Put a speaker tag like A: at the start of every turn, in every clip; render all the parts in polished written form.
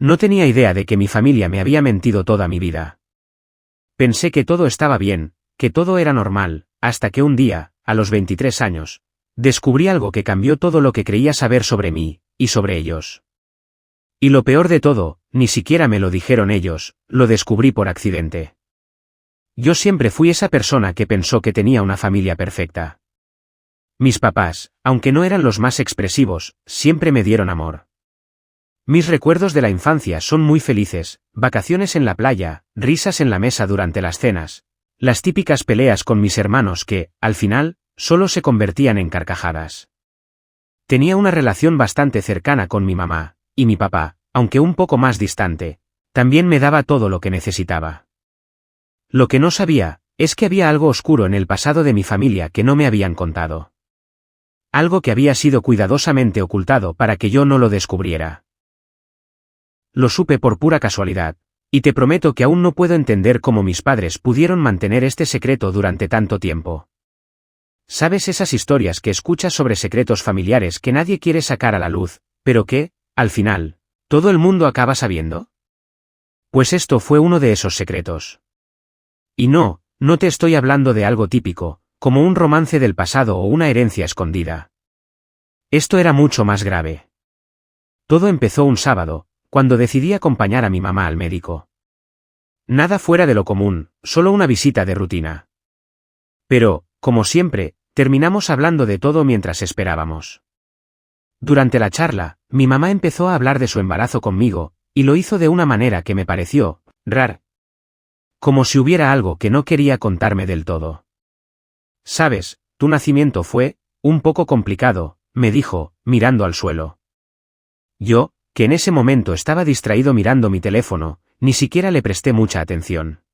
A: No tenía idea de que mi familia me había mentido toda mi vida. Pensé que todo estaba bien, que todo era normal, hasta que un día, a los 23 años, descubrí algo que cambió todo lo que creía saber sobre mí, y sobre ellos. Y lo peor de todo, ni siquiera me lo dijeron ellos, lo descubrí por accidente. Yo siempre fui esa persona que pensó que tenía una familia perfecta. Mis papás, aunque no eran los más expresivos, siempre me dieron amor. Mis recuerdos de la infancia son muy felices, vacaciones en la playa, risas en la mesa durante las cenas, las típicas peleas con mis hermanos que, al final, solo se convertían en carcajadas. Tenía una relación bastante cercana con mi mamá, y mi papá, aunque un poco más distante, también me daba todo lo que necesitaba. Lo que no sabía, es que había algo oscuro en el pasado de mi familia que no me habían contado. Algo que había sido cuidadosamente ocultado para que yo no lo descubriera. Lo supe por pura casualidad, y te prometo que aún no puedo entender cómo mis padres pudieron mantener este secreto durante tanto tiempo. ¿Sabes esas historias que escuchas sobre secretos familiares que nadie quiere sacar a la luz, pero que, al final, todo el mundo acaba sabiendo? Pues esto fue uno de esos secretos. Y no te estoy hablando de algo típico, como un romance del pasado o una herencia escondida. Esto era mucho más grave. Todo empezó un sábado, cuando decidí acompañar a mi mamá al médico. Nada fuera de lo común, solo una visita de rutina. Pero, como siempre, terminamos hablando de todo mientras esperábamos. Durante la charla, mi mamá empezó a hablar de su embarazo conmigo, y lo hizo de una manera que me pareció rara. Como si hubiera algo que no quería contarme del todo. «Sabes, tu nacimiento fue un poco complicado», me dijo, mirando al suelo. Yo, que en ese momento estaba distraído mirando mi teléfono, ni siquiera le presté mucha atención.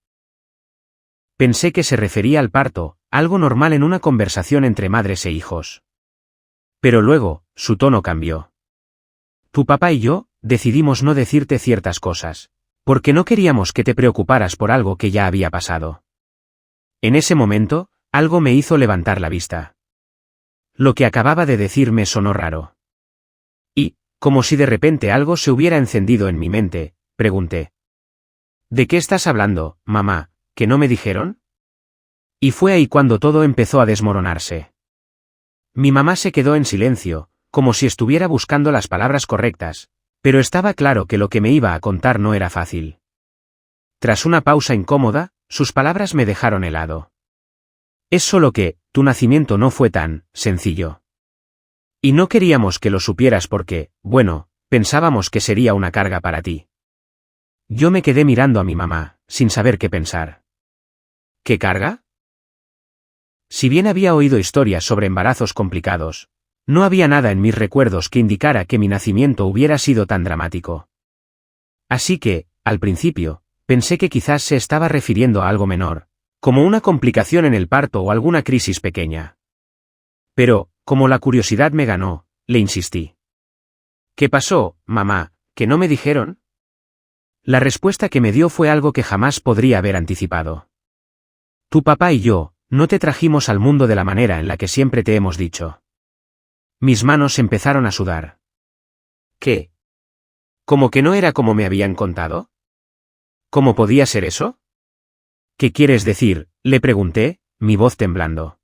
A: Pensé que se refería al parto, algo normal en una conversación entre madres e hijos. Pero luego, su tono cambió. Tu papá y yo decidimos no decirte ciertas cosas, porque no queríamos que te preocuparas por algo que ya había pasado. En ese momento, algo me hizo levantar la vista. Lo que acababa de decir me sonó raro. Y, como si de repente algo se hubiera encendido en mi mente, pregunté. ¿De qué estás hablando, mamá, que no me dijeron? Y fue ahí cuando todo empezó a desmoronarse. Mi mamá se quedó en silencio, como si estuviera buscando las palabras correctas, pero estaba claro que lo que me iba a contar no era fácil. Tras una pausa incómoda, sus palabras me dejaron helado. Es solo que, tu nacimiento no fue tan sencillo. Y no queríamos que lo supieras porque, bueno, pensábamos que sería una carga para ti. Yo me quedé mirando a mi mamá, sin saber qué pensar. ¿Qué carga? Si bien había oído historias sobre embarazos complicados, no había nada en mis recuerdos que indicara que mi nacimiento hubiera sido tan dramático. Así que, al principio, pensé que quizás se estaba refiriendo a algo menor, como una complicación en el parto o alguna crisis pequeña. Pero, como la curiosidad me ganó, le insistí. ¿Qué pasó, mamá, que no me dijeron? La respuesta que me dio fue algo que jamás podría haber anticipado. Tu papá y yo, no te trajimos al mundo de la manera en la que siempre te hemos dicho. Mis manos empezaron a sudar. ¿Qué? ¿Cómo que no era como me habían contado? ¿Cómo podía ser eso? ¿Qué quieres decir?, le pregunté, mi voz temblando.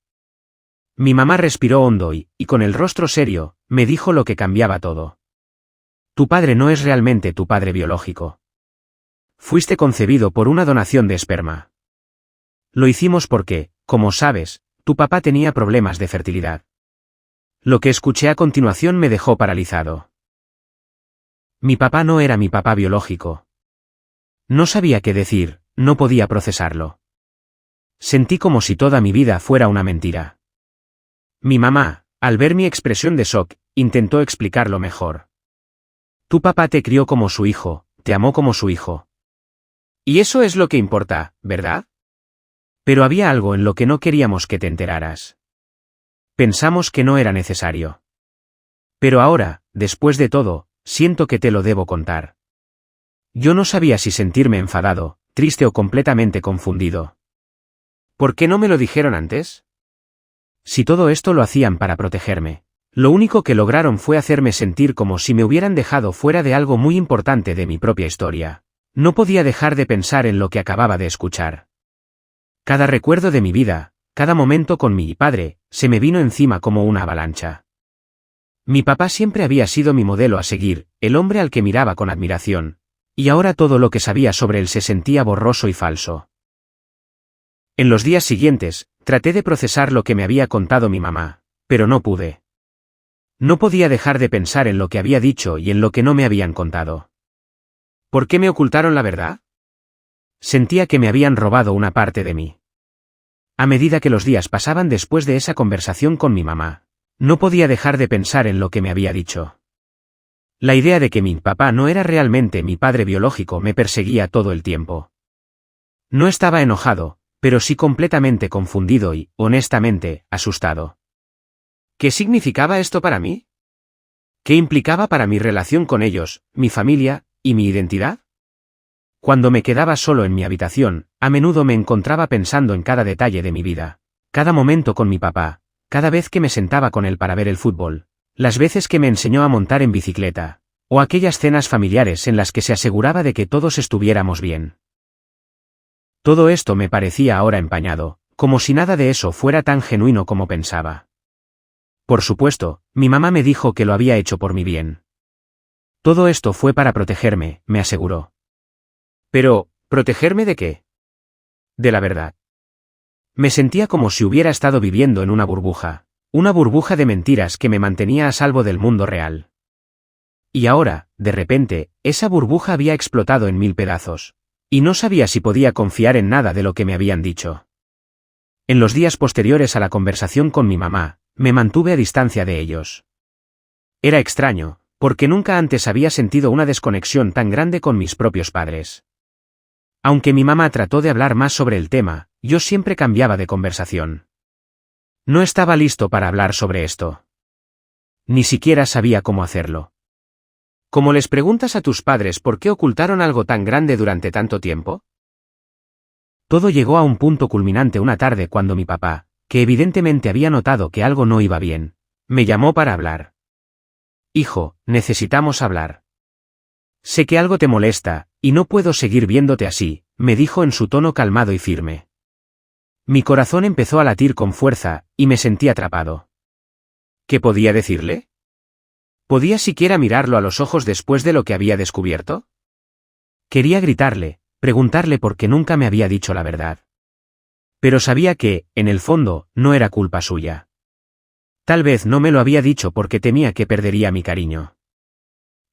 A: Mi mamá respiró hondo y, con el rostro serio, me dijo lo que cambiaba todo. Tu padre no es realmente tu padre biológico. Fuiste concebido por una donación de esperma. Lo hicimos porque, como sabes, tu papá tenía problemas de fertilidad. Lo que escuché a continuación me dejó paralizado. Mi papá no era mi papá biológico. No sabía qué decir, no podía procesarlo. Sentí como si toda mi vida fuera una mentira. Mi mamá, al ver mi expresión de shock, intentó explicarlo mejor. Tu papá te crió como su hijo, te amó como su hijo. Y eso es lo que importa, ¿verdad? Pero había algo en lo que no queríamos que te enteraras. Pensamos que no era necesario. Pero ahora, después de todo, siento que te lo debo contar. Yo no sabía si sentirme enfadado, triste o completamente confundido. ¿Por qué no me lo dijeron antes? Si todo esto lo hacían para protegerme, Lo único que lograron fue hacerme sentir como si me hubieran dejado fuera de algo muy importante de mi propia historia. No podía dejar de pensar en lo que acababa de escuchar. Cada recuerdo de mi vida, cada momento con mi padre, se me vino encima como una avalancha. Mi papá siempre había sido mi modelo a seguir, el hombre al que miraba con admiración. Y ahora todo lo que sabía sobre él se sentía borroso y falso. En los días siguientes, traté de procesar lo que me había contado mi mamá, pero no pude. No podía dejar de pensar en lo que había dicho y en lo que no me habían contado. ¿Por qué me ocultaron la verdad? Sentía que me habían robado una parte de mí. A medida que los días pasaban después de esa conversación con mi mamá, no podía dejar de pensar en lo que me había dicho. La idea de que mi papá no era realmente mi padre biológico me perseguía todo el tiempo. No estaba enojado, pero sí completamente confundido y, honestamente, asustado. ¿Qué significaba esto para mí? ¿Qué implicaba para mi relación con ellos, mi familia, y mi identidad? Cuando me quedaba solo en mi habitación, a menudo me encontraba pensando en cada detalle de mi vida, cada momento con mi papá, cada vez que me sentaba con él para ver el fútbol, las veces que me enseñó a montar en bicicleta, o aquellas cenas familiares en las que se aseguraba de que todos estuviéramos bien. Todo esto me parecía ahora empañado, como si nada de eso fuera tan genuino como pensaba. Por supuesto, mi mamá me dijo que lo había hecho por mi bien. Todo esto fue para protegerme, me aseguró. Pero, ¿protegerme de qué? De la verdad. Me sentía como si hubiera estado viviendo en una burbuja de mentiras que me mantenía a salvo del mundo real. Y ahora, de repente, esa burbuja había explotado en 1000 pedazos. Y no sabía si podía confiar en nada de lo que me habían dicho. En los días posteriores a la conversación con mi mamá, me mantuve a distancia de ellos. Era extraño, porque nunca antes había sentido una desconexión tan grande con mis propios padres. Aunque mi mamá trató de hablar más sobre el tema, yo siempre cambiaba de conversación. No estaba listo para hablar sobre esto. Ni siquiera sabía cómo hacerlo. ¿Cómo les preguntas a tus padres por qué ocultaron algo tan grande durante tanto tiempo? Todo llegó a un punto culminante una tarde cuando mi papá, que evidentemente había notado que algo no iba bien, me llamó para hablar. Hijo, necesitamos hablar. Sé que algo te molesta, y no puedo seguir viéndote así, me dijo en su tono calmado y firme. Mi corazón empezó a latir con fuerza, y me sentí atrapado. ¿Qué podía decirle? ¿Podía siquiera mirarlo a los ojos después de lo que había descubierto? Quería gritarle, preguntarle por qué nunca me había dicho la verdad. Pero sabía que, en el fondo, no era culpa suya. Tal vez no me lo había dicho porque temía que perdería mi cariño.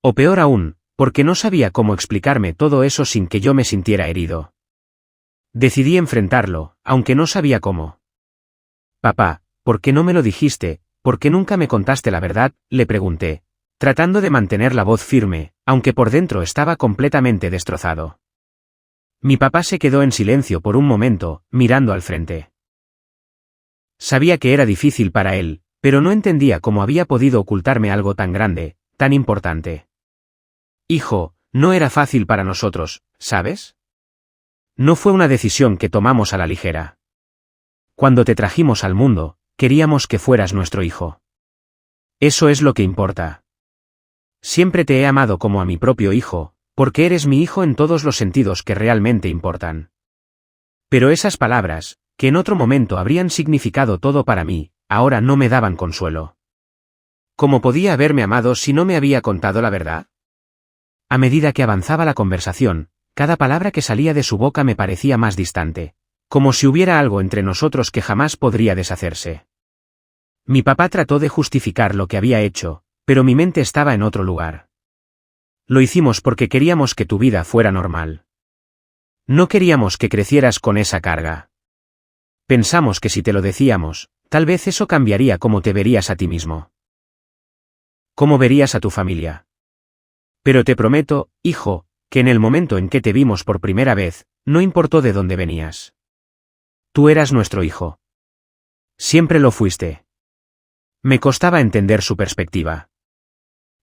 A: O peor aún, porque no sabía cómo explicarme todo eso sin que yo me sintiera herido. Decidí enfrentarlo, aunque no sabía cómo. Papá, ¿por qué no me lo dijiste? ¿Por qué nunca me contaste la verdad?, le pregunté, tratando de mantener la voz firme, aunque por dentro estaba completamente destrozado. Mi papá se quedó en silencio por un momento, mirando al frente. Sabía que era difícil para él, pero no entendía cómo había podido ocultarme algo tan grande, tan importante. Hijo, no era fácil para nosotros, ¿sabes? No fue una decisión que tomamos a la ligera. Cuando te trajimos al mundo, queríamos que fueras nuestro hijo. Eso es lo que importa. Siempre te he amado como a mi propio hijo, porque eres mi hijo en todos los sentidos que realmente importan. Pero esas palabras, que en otro momento habrían significado todo para mí, ahora no me daban consuelo. ¿Cómo podía haberme amado si no me había contado la verdad? A medida que avanzaba la conversación, cada palabra que salía de su boca me parecía más distante, como si hubiera algo entre nosotros que jamás podría deshacerse. Mi papá trató de justificar lo que había hecho, pero mi mente estaba en otro lugar. Lo hicimos porque queríamos que tu vida fuera normal. No queríamos que crecieras con esa carga. Pensamos que si te lo decíamos, tal vez eso cambiaría cómo te verías a ti mismo. Cómo verías a tu familia. Pero te prometo, hijo, que en el momento en que te vimos por primera vez, no importó de dónde venías. Tú eras nuestro hijo. Siempre lo fuiste. Me costaba entender su perspectiva.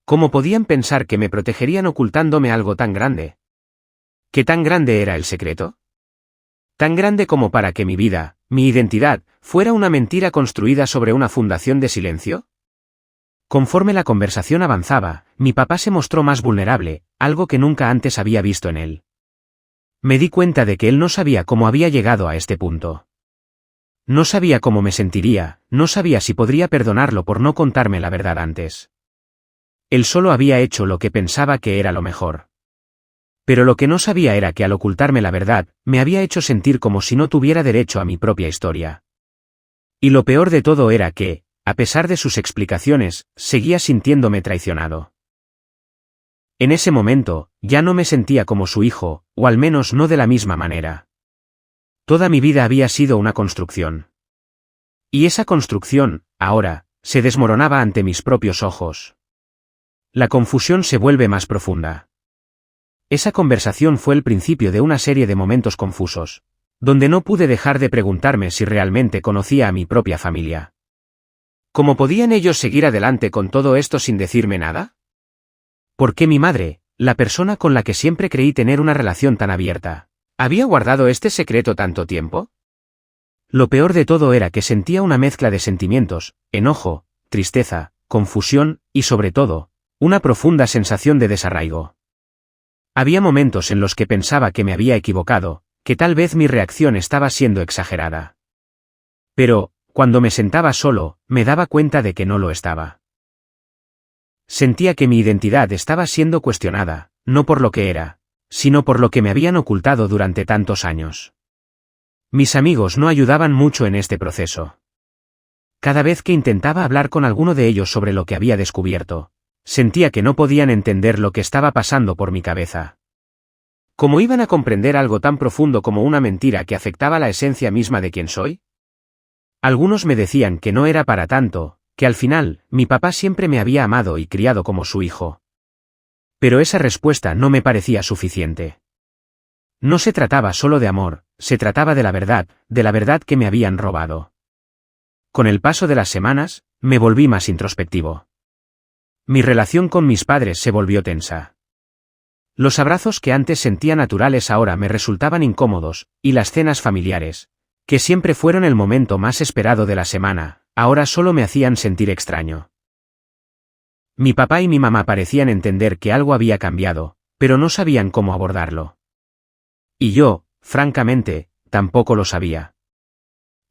A: ¿Cómo podían pensar que me protegerían ocultándome algo tan grande? ¿Qué tan grande era el secreto? ¿Tan grande como para que mi vida, mi identidad, fuera una mentira construida sobre una fundación de silencio? Conforme la conversación avanzaba, mi papá se mostró más vulnerable, algo que nunca antes había visto en él. Me di cuenta de que él no sabía cómo había llegado a este punto. No sabía cómo me sentiría, no sabía si podría perdonarlo por no contarme la verdad antes. Él solo había hecho lo que pensaba que era lo mejor. Pero lo que no sabía era que al ocultarme la verdad, me había hecho sentir como si no tuviera derecho a mi propia historia. Y lo peor de todo era que, a pesar de sus explicaciones, seguía sintiéndome traicionado. En ese momento, ya no me sentía como su hijo, o al menos no de la misma manera. Toda mi vida había sido una construcción. Y esa construcción, ahora, se desmoronaba ante mis propios ojos. La confusión se vuelve más profunda. Esa conversación fue el principio de una serie de momentos confusos, donde no pude dejar de preguntarme si realmente conocía a mi propia familia. ¿Cómo podían ellos seguir adelante con todo esto sin decirme nada? ¿Por qué mi madre, la persona con la que siempre creí tener una relación tan abierta, había guardado este secreto tanto tiempo? Lo peor de todo era que sentía una mezcla de sentimientos, enojo, tristeza, confusión, y sobre todo, una profunda sensación de desarraigo. Había momentos en los que pensaba que me había equivocado, que tal vez mi reacción estaba siendo exagerada. Pero, cuando me sentaba solo, me daba cuenta de que no lo estaba. Sentía que mi identidad estaba siendo cuestionada, no por lo que era, sino por lo que me habían ocultado durante tantos años. Mis amigos no ayudaban mucho en este proceso. Cada vez que intentaba hablar con alguno de ellos sobre lo que había descubierto, sentía que no podían entender lo que estaba pasando por mi cabeza. ¿Cómo iban a comprender algo tan profundo como una mentira que afectaba la esencia misma de quien soy? Algunos me decían que no era para tanto, que al final, mi papá siempre me había amado y criado como su hijo. Pero esa respuesta no me parecía suficiente. No se trataba solo de amor, se trataba de la verdad que me habían robado. Con el paso de las semanas, me volví más introspectivo. Mi relación con mis padres se volvió tensa. Los abrazos que antes sentía naturales ahora me resultaban incómodos, y las cenas familiares, que siempre fueron el momento más esperado de la semana, ahora solo me hacían sentir extraño. Mi papá y mi mamá parecían entender que algo había cambiado, pero no sabían cómo abordarlo. Y yo, francamente, tampoco lo sabía.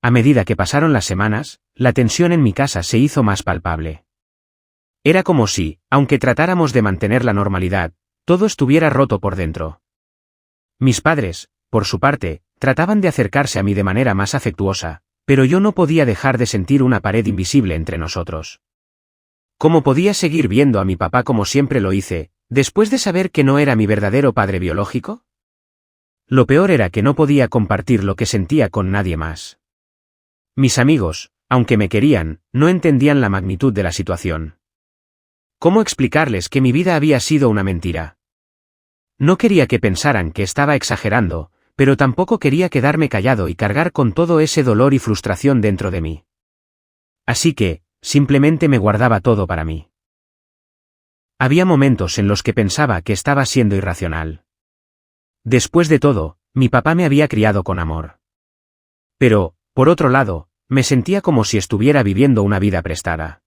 A: A medida que pasaron las semanas, la tensión en mi casa se hizo más palpable. Era como si, aunque tratáramos de mantener la normalidad, todo estuviera roto por dentro. Mis padres, por su parte, trataban de acercarse a mí de manera más afectuosa, pero yo no podía dejar de sentir una pared invisible entre nosotros. ¿Cómo podía seguir viendo a mi papá como siempre lo hice, después de saber que no era mi verdadero padre biológico? Lo peor era que no podía compartir lo que sentía con nadie más. Mis amigos, aunque me querían, no entendían la magnitud de la situación. ¿Cómo explicarles que mi vida había sido una mentira? No quería que pensaran que estaba exagerando, pero tampoco quería quedarme callado y cargar con todo ese dolor y frustración dentro de mí. Así que, simplemente me guardaba todo para mí. Había momentos en los que pensaba que estaba siendo irracional. Después de todo, mi papá me había criado con amor. Pero, por otro lado, me sentía como si estuviera viviendo una vida prestada.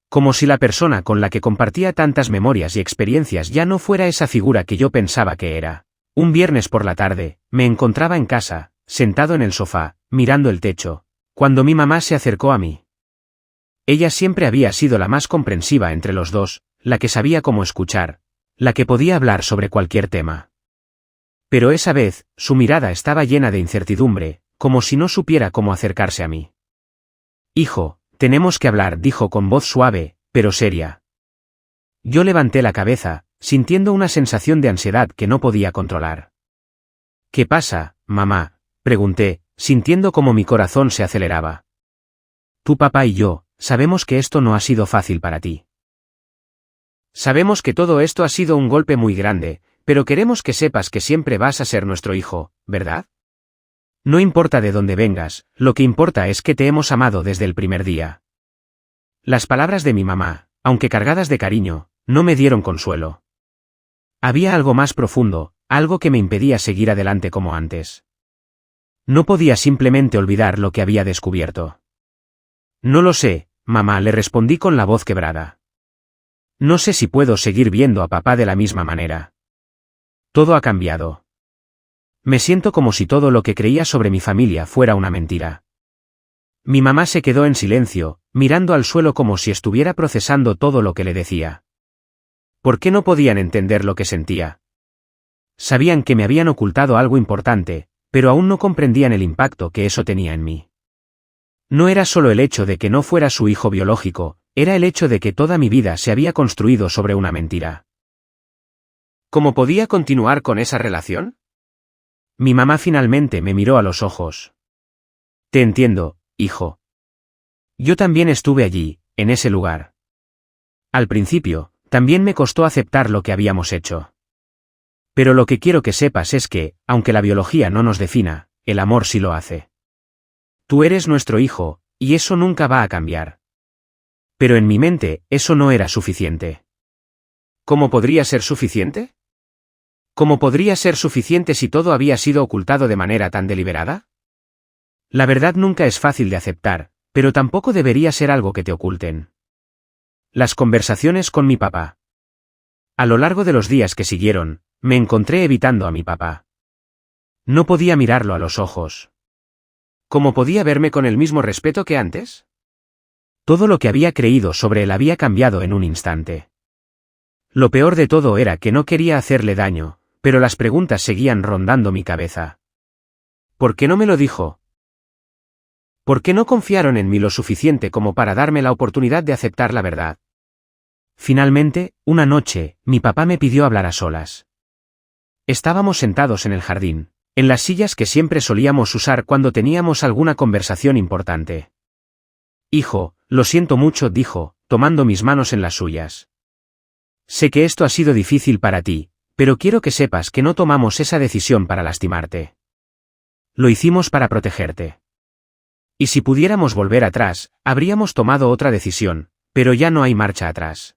A: Como si la persona con la que compartía tantas memorias y experiencias ya no fuera esa figura que yo pensaba que era. Un viernes por la tarde, me encontraba en casa, sentado en el sofá, mirando el techo, cuando mi mamá se acercó a mí. Ella siempre había sido la más comprensiva entre los dos, la que sabía cómo escuchar, la que podía hablar sobre cualquier tema. Pero esa vez, su mirada estaba llena de incertidumbre, como si no supiera cómo acercarse a mí. «Hijo, tenemos que hablar», dijo con voz suave, pero seria. Yo levanté la cabeza, sintiendo una sensación de ansiedad que no podía controlar. «¿Qué pasa, mamá?», pregunté, sintiendo como mi corazón se aceleraba. «Tu papá y yo, sabemos que esto no ha sido fácil para ti. Sabemos que todo esto ha sido un golpe muy grande, pero queremos que sepas que siempre vas a ser nuestro hijo, ¿verdad? No importa de dónde vengas, lo que importa es que te hemos amado desde el primer día». Las palabras de mi mamá, aunque cargadas de cariño, no me dieron consuelo. Había algo más profundo, algo que me impedía seguir adelante como antes. No podía simplemente olvidar lo que había descubierto. «No lo sé, mamá, le respondí con la voz quebrada. No sé si puedo seguir viendo a papá de la misma manera. Todo ha cambiado. Me siento como si todo lo que creía sobre mi familia fuera una mentira. Mi mamá se quedó en silencio, mirando al suelo como si estuviera procesando todo lo que le decía. ¿Por qué no podían entender lo que sentía? Sabían que me habían ocultado algo importante, pero aún no comprendían el impacto que eso tenía en mí. No era solo el hecho de que no fuera su hijo biológico, era el hecho de que toda mi vida se había construido sobre una mentira. ¿Cómo podía continuar con esa relación? Mi mamá finalmente me miró a los ojos. Te entiendo, hijo. Yo también estuve allí, en ese lugar. Al principio, también me costó aceptar lo que habíamos hecho. Pero lo que quiero que sepas es que, aunque la biología no nos defina, el amor sí lo hace. Tú eres nuestro hijo, y eso nunca va a cambiar. Pero en mi mente, eso no era suficiente. ¿Cómo podría ser suficiente? ¿Cómo podría ser suficiente si todo había sido ocultado de manera tan deliberada? La verdad nunca es fácil de aceptar, pero tampoco debería ser algo que te oculten. Las conversaciones con mi papá. A lo largo de los días que siguieron, me encontré evitando a mi papá. No podía mirarlo a los ojos. ¿Cómo podía verme con el mismo respeto que antes? Todo lo que había creído sobre él había cambiado en un instante. Lo peor de todo era que no quería hacerle daño, pero las preguntas seguían rondando mi cabeza. ¿Por qué no me lo dijo? ¿Por qué no confiaron en mí lo suficiente como para darme la oportunidad de aceptar la verdad? Finalmente, una noche, mi papá me pidió hablar a solas. Estábamos sentados en el jardín, en las sillas que siempre solíamos usar cuando teníamos alguna conversación importante. Hijo, lo siento mucho, dijo, tomando mis manos en las suyas. Sé que esto ha sido difícil para ti, pero quiero que sepas que no tomamos esa decisión para lastimarte. Lo hicimos para protegerte. Y si pudiéramos volver atrás, habríamos tomado otra decisión, pero ya no hay marcha atrás.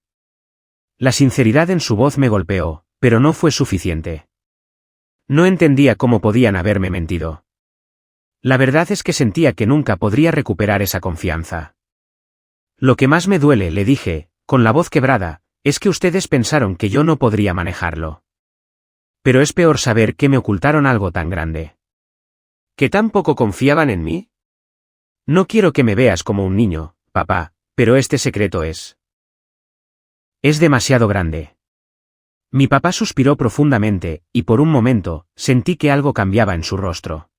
A: La sinceridad en su voz me golpeó, pero no fue suficiente. No entendía cómo podían haberme mentido. La verdad es que sentía que nunca podría recuperar esa confianza. Lo que más me duele, le dije, con la voz quebrada, es que ustedes pensaron que yo no podría manejarlo. Pero es peor saber que me ocultaron algo tan grande. ¿Que tan poco confiaban en mí? No quiero que me veas como un niño, papá, pero este secreto es demasiado grande. Mi papá suspiró profundamente, y por un momento, sentí que algo cambiaba en su rostro.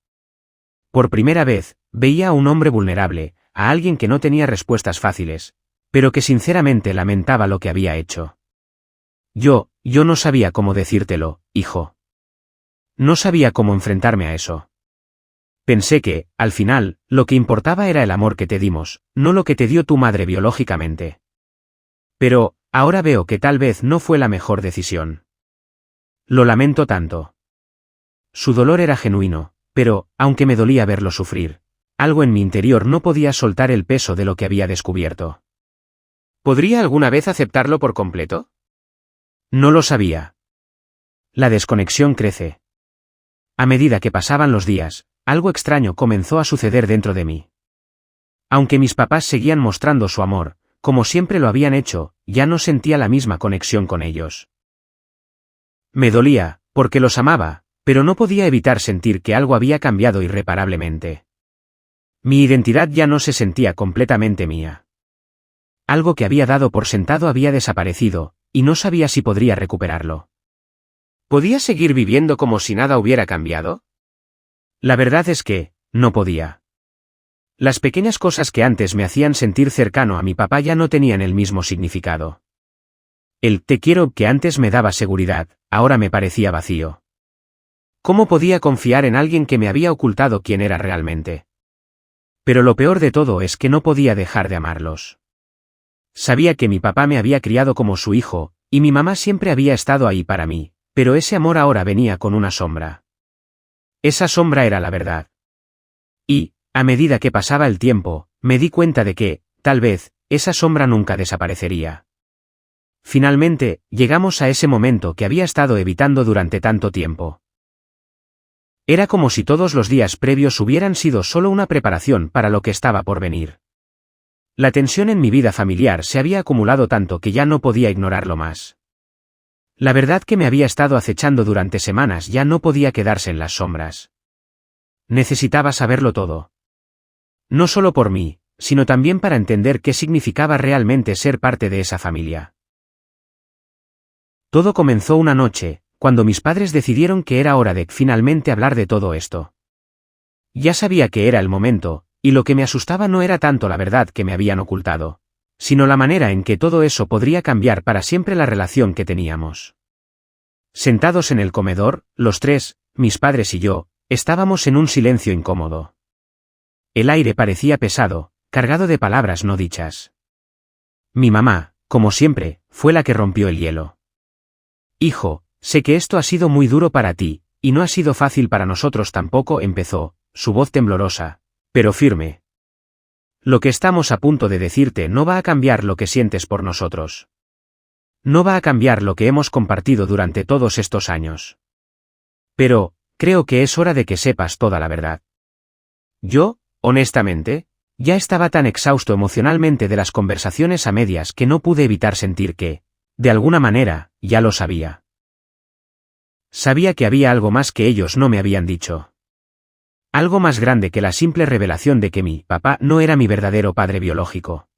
A: Por primera vez, veía a un hombre vulnerable, a alguien que no tenía respuestas fáciles, pero que sinceramente lamentaba lo que había hecho. Yo no sabía cómo decírtelo, hijo. No sabía cómo enfrentarme a eso. Pensé que, al final, lo que importaba era el amor que te dimos, no lo que te dio tu madre biológicamente. Pero, ahora veo que tal vez no fue la mejor decisión. Lo lamento tanto. Su dolor era genuino, pero, aunque me dolía verlo sufrir, algo en mi interior no podía soltar el peso de lo que había descubierto. ¿Podría alguna vez aceptarlo por completo? No lo sabía. La desconexión crece. A medida que pasaban los días, algo extraño comenzó a suceder dentro de mí. Aunque mis papás seguían mostrando su amor, como siempre lo habían hecho, ya no sentía la misma conexión con ellos. Me dolía, porque los amaba, pero no podía evitar sentir que algo había cambiado irreparablemente. Mi identidad ya no se sentía completamente mía. Algo que había dado por sentado había desaparecido, y no sabía si podría recuperarlo. ¿Podía seguir viviendo como si nada hubiera cambiado? La verdad es que, no podía. Las pequeñas cosas que antes me hacían sentir cercano a mi papá ya no tenían el mismo significado. El te quiero que antes me daba seguridad, ahora me parecía vacío. ¿Cómo podía confiar en alguien que me había ocultado quién era realmente? Pero lo peor de todo es que no podía dejar de amarlos. Sabía que mi papá me había criado como su hijo, y mi mamá siempre había estado ahí para mí, pero ese amor ahora venía con una sombra. Esa sombra era la verdad. Y, a medida que pasaba el tiempo, me di cuenta de que, tal vez, esa sombra nunca desaparecería. Finalmente, llegamos a ese momento que había estado evitando durante tanto tiempo. Era como si todos los días previos hubieran sido solo una preparación para lo que estaba por venir. La tensión en mi vida familiar se había acumulado tanto que ya no podía ignorarlo más. La verdad que me había estado acechando durante semanas ya no podía quedarse en las sombras. Necesitaba saberlo todo. No solo por mí, sino también para entender qué significaba realmente ser parte de esa familia. Todo comenzó una noche, cuando mis padres decidieron que era hora de finalmente hablar de todo esto. Ya sabía que era el momento, y lo que me asustaba no era tanto la verdad que me habían ocultado, sino la manera en que todo eso podría cambiar para siempre la relación que teníamos. Sentados en el comedor, los tres, mis padres y yo, estábamos en un silencio incómodo. El aire parecía pesado, cargado de palabras no dichas. Mi mamá, como siempre, fue la que rompió el hielo. Hijo, sé que esto ha sido muy duro para ti, y no ha sido fácil para nosotros tampoco, empezó, su voz temblorosa, pero firme. Lo que estamos a punto de decirte no va a cambiar lo que sientes por nosotros. No va a cambiar lo que hemos compartido durante todos estos años. Pero, creo que es hora de que sepas toda la verdad. Yo, honestamente, ya estaba tan exhausto emocionalmente de las conversaciones a medias que no pude evitar sentir que, de alguna manera, ya lo sabía. Sabía que había algo más que ellos no me habían dicho. Algo más grande que la simple revelación de que mi papá no era mi verdadero padre biológico.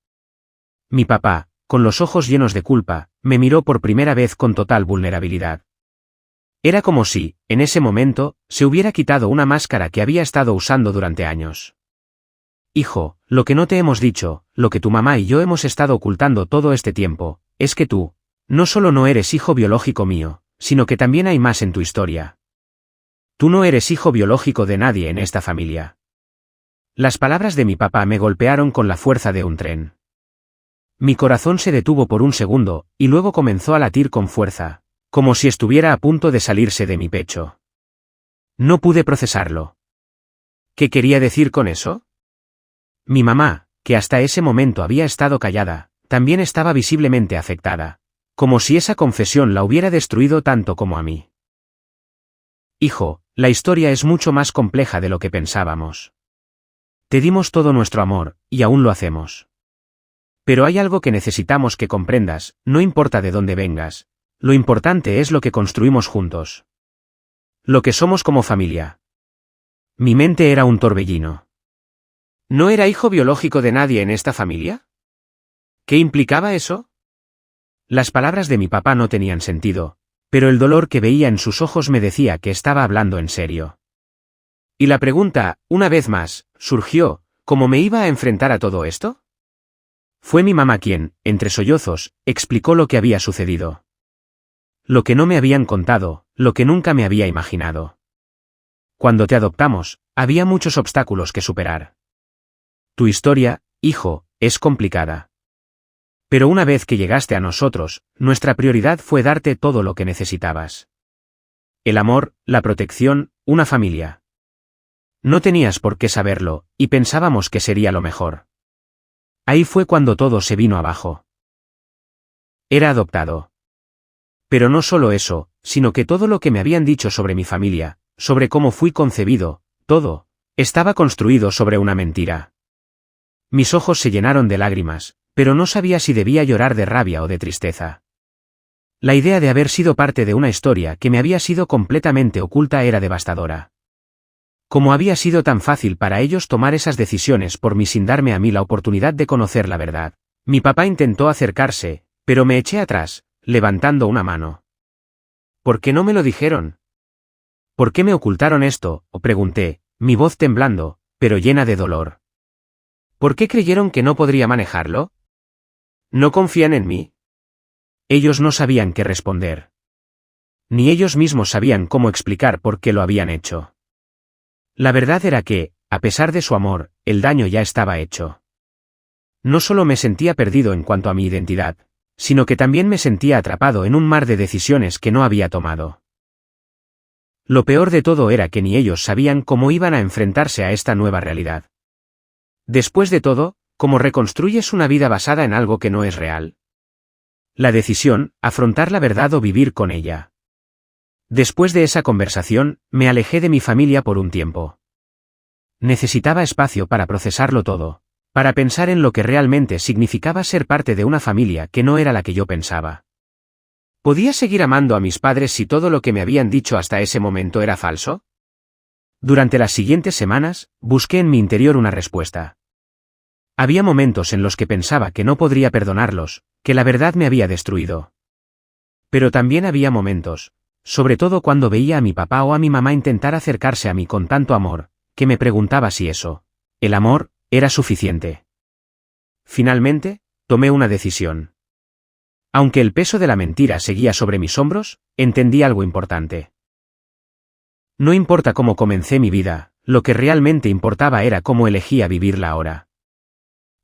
A: Mi papá, con los ojos llenos de culpa, me miró por primera vez con total vulnerabilidad. Era como si, en ese momento, se hubiera quitado una máscara que había estado usando durante años. Hijo, lo que no te hemos dicho, lo que tu mamá y yo hemos estado ocultando todo este tiempo, es que tú, no solo no eres hijo biológico mío, sino que también hay más en tu historia. Tú no eres hijo biológico de nadie en esta familia. Las palabras de mi papá me golpearon con la fuerza de un tren. Mi corazón se detuvo por un segundo, y luego comenzó a latir con fuerza, como si estuviera a punto de salirse de mi pecho. No pude procesarlo. ¿Qué quería decir con eso? Mi mamá, que hasta ese momento había estado callada, también estaba visiblemente afectada, como si esa confesión la hubiera destruido tanto como a mí. Hijo, la historia es mucho más compleja de lo que pensábamos. Te dimos todo nuestro amor, y aún lo hacemos. Pero hay algo que necesitamos que comprendas, no importa de dónde vengas, lo importante es lo que construimos juntos. Lo que somos como familia. Mi mente era un torbellino. ¿No era hijo biológico de nadie en esta familia? ¿Qué implicaba eso? Las palabras de mi papá no tenían sentido, pero el dolor que veía en sus ojos me decía que estaba hablando en serio. Y la pregunta, una vez más, surgió, ¿cómo me iba a enfrentar a todo esto? Fue mi mamá quien, entre sollozos, explicó lo que había sucedido. Lo que no me habían contado, lo que nunca me había imaginado. Cuando te adoptamos, había muchos obstáculos que superar. Tu historia, hijo, es complicada. Pero una vez que llegaste a nosotros, nuestra prioridad fue darte todo lo que necesitabas. El amor, la protección, una familia. No tenías por qué saberlo, y pensábamos que sería lo mejor. Ahí fue cuando todo se vino abajo. Era adoptado. Pero no solo eso, sino que todo lo que me habían dicho sobre mi familia, sobre cómo fui concebido, todo, estaba construido sobre una mentira. Mis ojos se llenaron de lágrimas, pero no sabía si debía llorar de rabia o de tristeza. La idea de haber sido parte de una historia que me había sido completamente oculta era devastadora. ¿Cómo había sido tan fácil para ellos tomar esas decisiones por mí sin darme a mí la oportunidad de conocer la verdad? Mi papá intentó acercarse, pero me eché atrás, levantando una mano. ¿Por qué no me lo dijeron? ¿Por qué me ocultaron esto?, pregunté, mi voz temblando, pero llena de dolor. ¿Por qué creyeron que no podría manejarlo? ¿No confían en mí? Ellos no sabían qué responder. Ni ellos mismos sabían cómo explicar por qué lo habían hecho. La verdad era que, a pesar de su amor, el daño ya estaba hecho. No solo me sentía perdido en cuanto a mi identidad, sino que también me sentía atrapado en un mar de decisiones que no había tomado. Lo peor de todo era que ni ellos sabían cómo iban a enfrentarse a esta nueva realidad. Después de todo, ¿cómo reconstruyes una vida basada en algo que no es real? La decisión, afrontar la verdad o vivir con ella. Después de esa conversación, me alejé de mi familia por un tiempo. Necesitaba espacio para procesarlo todo, para pensar en lo que realmente significaba ser parte de una familia que no era la que yo pensaba. ¿Podía seguir amando a mis padres si todo lo que me habían dicho hasta ese momento era falso? Durante las siguientes semanas, busqué en mi interior una respuesta. Había momentos en los que pensaba que no podría perdonarlos, que la verdad me había destruido. Pero también había momentos, sobre todo cuando veía a mi papá o a mi mamá intentar acercarse a mí con tanto amor, que me preguntaba si eso, el amor, era suficiente. Finalmente, tomé una decisión. Aunque el peso de la mentira seguía sobre mis hombros, entendí algo importante. No importa cómo comencé mi vida, lo que realmente importaba era cómo elegía vivirla ahora.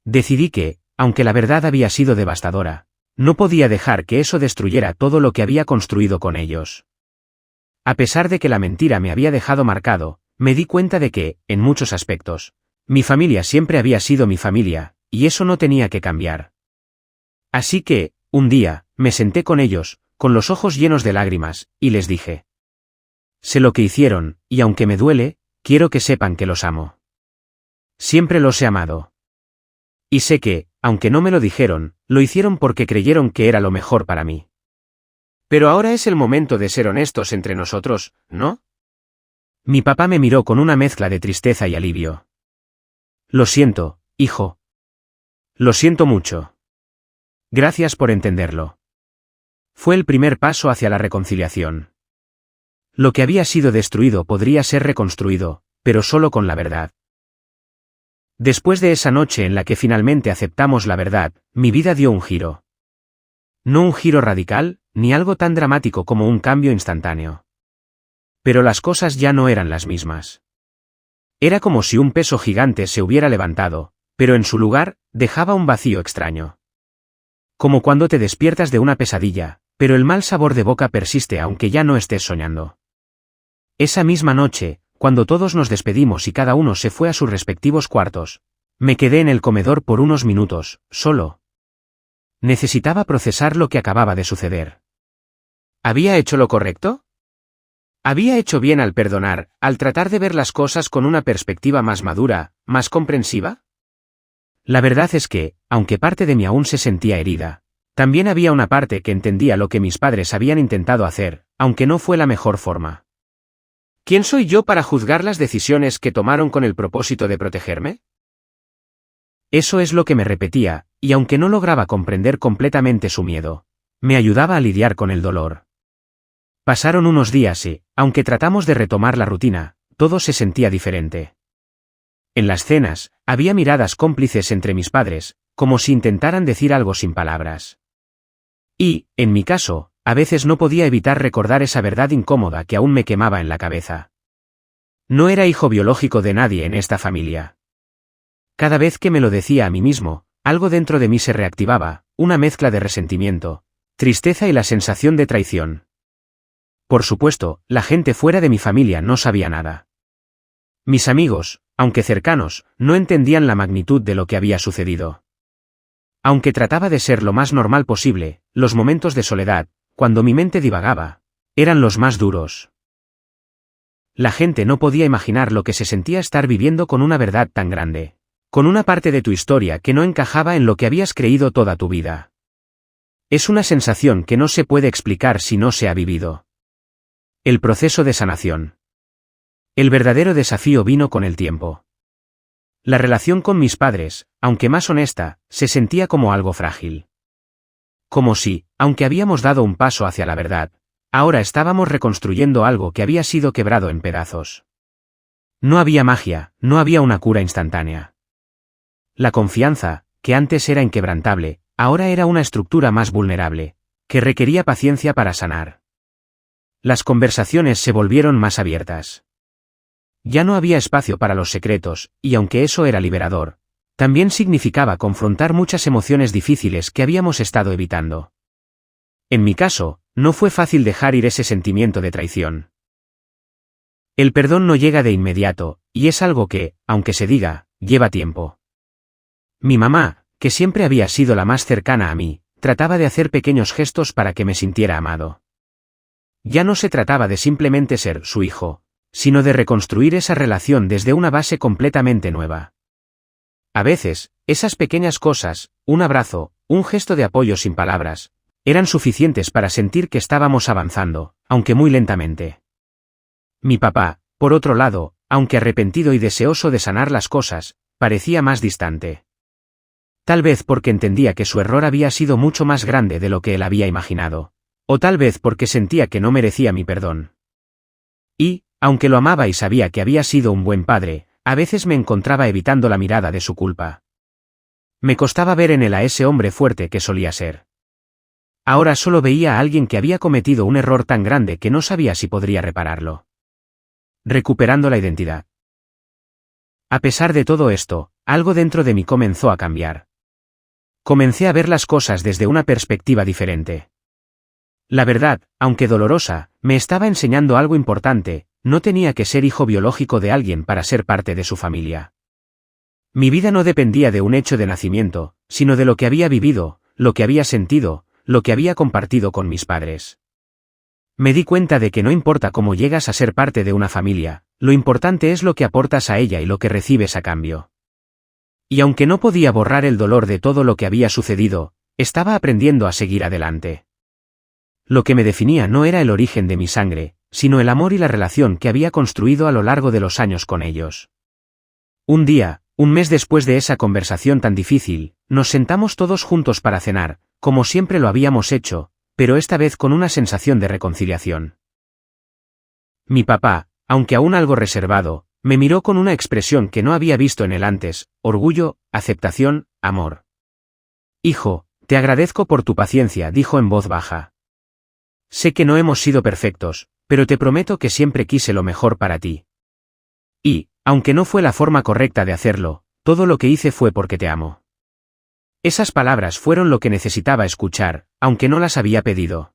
A: Decidí que, aunque la verdad había sido devastadora, no podía dejar que eso destruyera todo lo que había construido con ellos. A pesar de que la mentira me había dejado marcado, me di cuenta de que, en muchos aspectos, mi familia siempre había sido mi familia, y eso no tenía que cambiar. Así que, un día, me senté con ellos, con los ojos llenos de lágrimas, y les dije: sé lo que hicieron, y aunque me duele, quiero que sepan que los amo. Siempre los he amado. Y sé que, aunque no me lo dijeron, lo hicieron porque creyeron que era lo mejor para mí. Pero ahora es el momento de ser honestos entre nosotros, ¿no? Mi papá me miró con una mezcla de tristeza y alivio. Lo siento, hijo. Lo siento mucho. Gracias por entenderlo. Fue el primer paso hacia la reconciliación. Lo que había sido destruido podría ser reconstruido, pero solo con la verdad. Después de esa noche en la que finalmente aceptamos la verdad, mi vida dio un giro. No un giro radical, ni algo tan dramático como un cambio instantáneo. Pero las cosas ya no eran las mismas. Era como si un peso gigante se hubiera levantado, pero en su lugar, dejaba un vacío extraño. Como cuando te despiertas de una pesadilla, pero el mal sabor de boca persiste aunque ya no estés soñando. Esa misma noche, cuando todos nos despedimos y cada uno se fue a sus respectivos cuartos, me quedé en el comedor por unos minutos, solo. Necesitaba procesar lo que acababa de suceder. ¿Había hecho lo correcto? ¿Había hecho bien al perdonar, al tratar de ver las cosas con una perspectiva más madura, más comprensiva? La verdad es que, aunque parte de mí aún se sentía herida, también había una parte que entendía lo que mis padres habían intentado hacer, aunque no fue la mejor forma. ¿Quién soy yo para juzgar las decisiones que tomaron con el propósito de protegerme? Eso es lo que me repetía, y aunque no lograba comprender completamente su miedo, me ayudaba a lidiar con el dolor. Pasaron unos días y, aunque tratamos de retomar la rutina, todo se sentía diferente. En las cenas, había miradas cómplices entre mis padres, como si intentaran decir algo sin palabras. Y, en mi caso, a veces no podía evitar recordar esa verdad incómoda que aún me quemaba en la cabeza. No era hijo biológico de nadie en esta familia. Cada vez que me lo decía a mí mismo, algo dentro de mí se reactivaba, una mezcla de resentimiento, tristeza y la sensación de traición. Por supuesto, la gente fuera de mi familia no sabía nada. Mis amigos, aunque cercanos, no entendían la magnitud de lo que había sucedido. Aunque trataba de ser lo más normal posible, los momentos de soledad, cuando mi mente divagaba, eran los más duros. La gente no podía imaginar lo que se sentía estar viviendo con una verdad tan grande, con una parte de tu historia que no encajaba en lo que habías creído toda tu vida. Es una sensación que no se puede explicar si no se ha vivido. El proceso de sanación. El verdadero desafío vino con el tiempo. La relación con mis padres, aunque más honesta, se sentía como algo frágil. Como si, aunque habíamos dado un paso hacia la verdad, ahora estábamos reconstruyendo algo que había sido quebrado en pedazos. No había magia, no había una cura instantánea. La confianza, que antes era inquebrantable, ahora era una estructura más vulnerable, que requería paciencia para sanar. Las conversaciones se volvieron más abiertas. Ya no había espacio para los secretos, y aunque eso era liberador, también significaba confrontar muchas emociones difíciles que habíamos estado evitando. En mi caso, no fue fácil dejar ir ese sentimiento de traición. El perdón no llega de inmediato, y es algo que, aunque se diga, lleva tiempo. Mi mamá, que siempre había sido la más cercana a mí, trataba de hacer pequeños gestos para que me sintiera amado. Ya no se trataba de simplemente ser su hijo, sino de reconstruir esa relación desde una base completamente nueva. A veces, esas pequeñas cosas, un abrazo, un gesto de apoyo sin palabras, eran suficientes para sentir que estábamos avanzando, aunque muy lentamente. Mi papá, por otro lado, aunque arrepentido y deseoso de sanar las cosas, parecía más distante. Tal vez porque entendía que su error había sido mucho más grande de lo que él había imaginado. O tal vez porque sentía que no merecía mi perdón. Y, aunque lo amaba y sabía que había sido un buen padre, a veces me encontraba evitando la mirada de su culpa. Me costaba ver en él a ese hombre fuerte que solía ser. Ahora solo veía a alguien que había cometido un error tan grande que no sabía si podría repararlo. Recuperando la identidad. A pesar de todo esto, algo dentro de mí comenzó a cambiar. Comencé a ver las cosas desde una perspectiva diferente. La verdad, aunque dolorosa, me estaba enseñando algo importante: no tenía que ser hijo biológico de alguien para ser parte de su familia. Mi vida no dependía de un hecho de nacimiento, sino de lo que había vivido, lo que había sentido, lo que había compartido con mis padres. Me di cuenta de que no importa cómo llegas a ser parte de una familia, lo importante es lo que aportas a ella y lo que recibes a cambio. Y aunque no podía borrar el dolor de todo lo que había sucedido, estaba aprendiendo a seguir adelante. Lo que me definía no era el origen de mi sangre, sino el amor y la relación que había construido a lo largo de los años con ellos. Un día, un mes después de esa conversación tan difícil, nos sentamos todos juntos para cenar, como siempre lo habíamos hecho, pero esta vez con una sensación de reconciliación. Mi papá, aunque aún algo reservado, me miró con una expresión que no había visto en él antes: orgullo, aceptación, amor. Hijo, te agradezco por tu paciencia, dijo en voz baja. Sé que no hemos sido perfectos, pero te prometo que siempre quise lo mejor para ti. Y, aunque no fue la forma correcta de hacerlo, todo lo que hice fue porque te amo. Esas palabras fueron lo que necesitaba escuchar, aunque no las había pedido.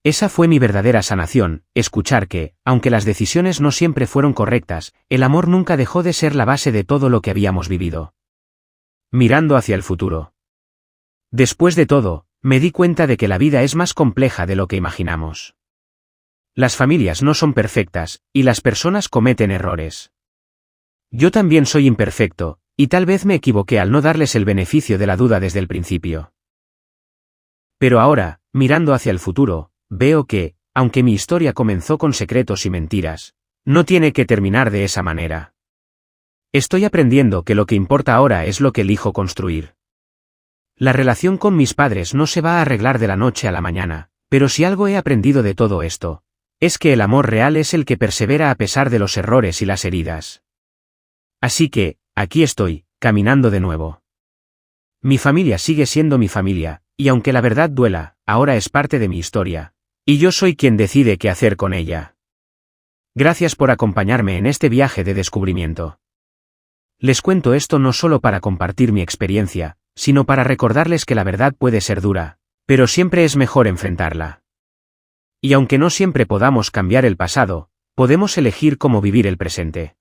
A: Esa fue mi verdadera sanación: escuchar que, aunque las decisiones no siempre fueron correctas, el amor nunca dejó de ser la base de todo lo que habíamos vivido. Mirando hacia el futuro. Después de todo, me di cuenta de que la vida es más compleja de lo que imaginamos. Las familias no son perfectas, y las personas cometen errores. Yo también soy imperfecto, y tal vez me equivoqué al no darles el beneficio de la duda desde el principio. Pero ahora, mirando hacia el futuro, veo que, aunque mi historia comenzó con secretos y mentiras, no tiene que terminar de esa manera. Estoy aprendiendo que lo que importa ahora es lo que elijo construir. La relación con mis padres no se va a arreglar de la noche a la mañana, pero si algo he aprendido de todo esto, es que el amor real es el que persevera a pesar de los errores y las heridas. Así que, aquí estoy, caminando de nuevo. Mi familia sigue siendo mi familia, y aunque la verdad duela, ahora es parte de mi historia, y yo soy quien decide qué hacer con ella. Gracias por acompañarme en este viaje de descubrimiento. Les cuento esto no solo para compartir mi experiencia, sino para recordarles que la verdad puede ser dura, pero siempre es mejor enfrentarla. Y aunque no siempre podamos cambiar el pasado, podemos elegir cómo vivir el presente.